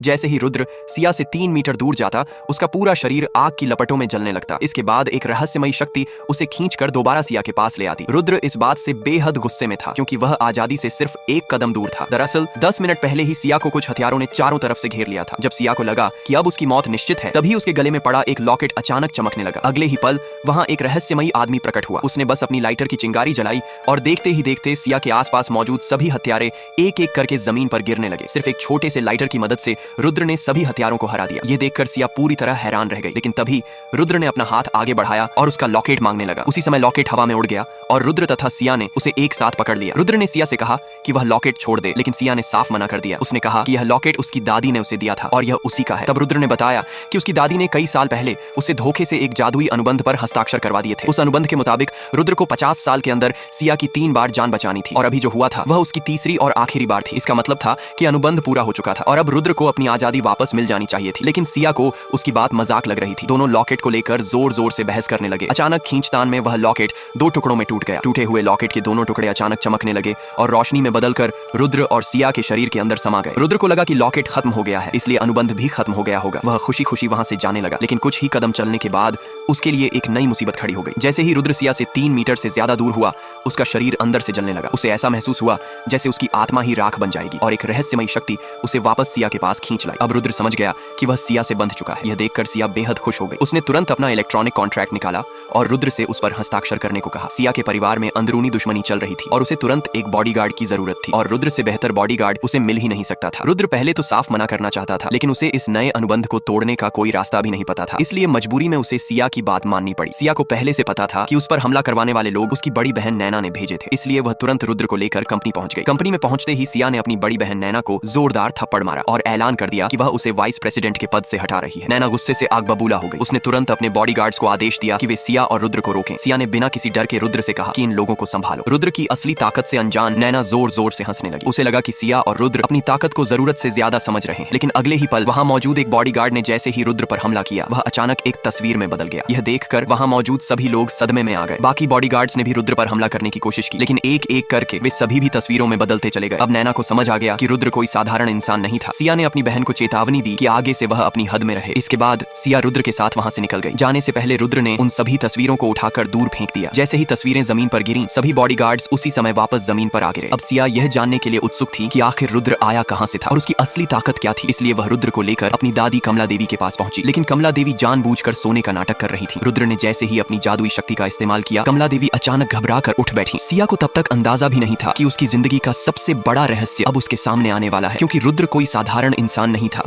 जैसे ही रुद्र सिया से 3 मीटर दूर जाता, उसका पूरा शरीर आग की लपटों में जलने लगता। इसके बाद एक रहस्यमयी शक्ति उसे खींचकर दोबारा सिया के पास ले आती। रुद्र इस बात से बेहद गुस्से में था, क्योंकि वह आजादी से सिर्फ एक कदम दूर था। दरअसल 10 मिनट पहले ही सिया को कुछ हथियारों ने चारों तरफ से घेर लिया था। जब सिया को लगा कि अब उसकी मौत निश्चित है, तभी उसके गले में पड़ा एक लॉकेट अचानक चमकने लगा। अगले ही पल वहां एक रहस्यमयी आदमी प्रकट हुआ। उसने बस अपनी लाइटर की चिंगारी जलाई और देखते ही देखते सिया के आसपास मौजूद सभी हथियारे एक एक करके जमीन पर गिरने लगे। सिर्फ एक छोटे से लाइटर की मदद से रुद्र ने सभी हथियारों को हरा दिया। ये देखकर सिया पूरी तरह हैरान रह गई। लेकिन तभी रुद्र ने अपना हाथ आगे बढ़ाया और उसका लॉकेट मांगने लगा। उसी समय लॉकेट हवा में उड़ गया और रुद्र तथा सिया ने उसे एक साथ पकड़ लिया। रुद्र ने सिया से कहा कि वह लॉकेट छोड़ दे, लेकिन सिया ने साफ मना कर दिया। उसने कहा कि यह लॉकेट उसकी दादी ने उसे दिया था और यह उसी का है। तब रुद्र ने बताया कि उसकी दादी ने कई साल पहले उसे धोखे से एक जादुई अनुबंध पर हस्ताक्षर करवा दिए थे। उस अनुबंध के मुताबिक रुद्र को 50 साल के अंदर सिया की 3 बार जान बचानी थी और अभी जो हुआ था वह उसकी तीसरी और आखिरी बार थी। इसका मतलब था कि अनुबंध पूरा हो चुका था और अब रुद्र को अपनी आजादी वापस मिल जानी चाहिए थी। लेकिन सिया को उसकी बात मजाक लग रही थी। दोनों लॉकेट को लेकर जोर जोर से बहस करने लगे। अचानक खींचतान में वह लॉकेट 2 टुकड़ों में टूट गया। टूटे हुए लॉकेट के दोनों टुकड़े अचानक चमकने लगे और रोशनी में बदलकर रुद्र और सिया के शरीर के अंदर समा गए। रुद्र को लगा कि लॉकेट खत्म हो गया है, इसलिए अनुबंध भी खत्म हो गया होगा। वह खुशी खुशी वहां से जाने लगा। लेकिन कुछ ही कदम चलने के बाद उसके लिए एक नई मुसीबत खड़ी हो गई। जैसे ही रुद्र सिया से 3 मीटर से ज्यादा दूर हुआ, उसका शरीर अंदर से जलने लगा। उसे ऐसा महसूस हुआ जैसे उसकी आत्मा ही राख बन जाएगी और एक रहस्यमयी शक्ति उसे वापस सिया के पास खींच लाई। अब रुद्र समझ गया कि वह सिया से बंध चुका है। यह देखकर सिया बेहद खुश हो गई। उसने तुरंत अपना इलेक्ट्रॉनिक कॉन्ट्रैक्ट निकाला और रुद्र से उस पर हस्ताक्षर करने को कहा। सिया के परिवार में अंदरूनी दुश्मनी चल रही थी और उसे तुरंत एक बॉडीगार्ड की जरूरत थी और रुद्र से बेहतर बॉडीगार्ड उसे मिल ही नहीं सकता था। रुद्र पहले तो साफ मना करना चाहता था, लेकिन उसे इस नए अनुबंध को तोड़ने का कोई रास्ता भी नहीं पता था। इसलिए मजबूरी में उसे सिया की बात माननी पड़ी। सिया को पहले से पता था कि उस पर हमला करवाने वाले लोग उसकी बड़ी बहन नैना ने भेजे थे, इसलिए वह तुरंत रुद्र को लेकर कंपनी पहुंच गई। कंपनी में पहुंचते ही सिया ने अपनी बड़ी बहन नैना को जोरदार थप्पड़ मारा और ऐलान कर दिया कि वह उसे वाइस प्रेसिडेंट के पद से हटा रही है। नैना गुस्से से आग बबूला हो गई। उसने तुरंत अपने बॉडीगार्ड्स को आदेश दिया कि वे सिया और रुद्र को रोकें। सिया ने बिना किसी डर के रुद्र से कहा कि इन लोगों को संभालो। रुद्र की असली ताकत से अनजान नैना जोर जोर से हंसने लगी। उसे लगा कि सिया और रुद्र अपनी ताकत को जरूरत से ज्यादा समझ रहे हैं। लेकिन अगले ही पल वहां मौजूद एक बॉडीगार्ड ने जैसे ही रुद्र पर हमला किया, वह अचानक एक तस्वीर में बदल गया। यह देखकर वहां मौजूद सभी लोग सदमे में आ गए। बाकी बॉडीगार्ड्स ने भी रुद्र पर हमला करने की कोशिश की, लेकिन एक एक करके वे सभी भी तस्वीरों में बदलते चले गए। अब नैना को समझ आ गया कि रुद्र कोई साधारण इंसान नहीं था। सिया ने अपनी बहन को चेतावनी दी कि आगे से वह अपनी हद में रहे। इसके बाद सिया रुद्र के साथ वहां से निकल गई। जाने से पहले रुद्र ने उन सभी तस्वीरों को उठाकर दूर फेंक दिया। जैसे ही तस्वीरें जमीन पर गिरी, सभी बॉडीगार्ड्स उसी समय वापस जमीन पर आ गिरे। अब सिया यह जानने के लिए उत्सुक थी कि आखिर रुद्र आया कहां से था और उसकी असली ताकत क्या थी। इसलिए वह रुद्र को लेकर अपनी दादी कमला देवी के पास पहुंची, लेकिन कमला देवी जानबूझकर सोने का नाटक कर रही थी। रुद्र ने जैसे ही अपनी जादुई शक्ति का इस्तेमाल किया, कमला देवी अचानक घबराकर उठ बैठी। सिया को तब तक अंदाजा भी नहीं था कि उसकी जिंदगी का सबसे बड़ा रहस्य अब उसके सामने आने वाला है, क्योंकि रुद्र कोई साधारण इंसान नहीं था।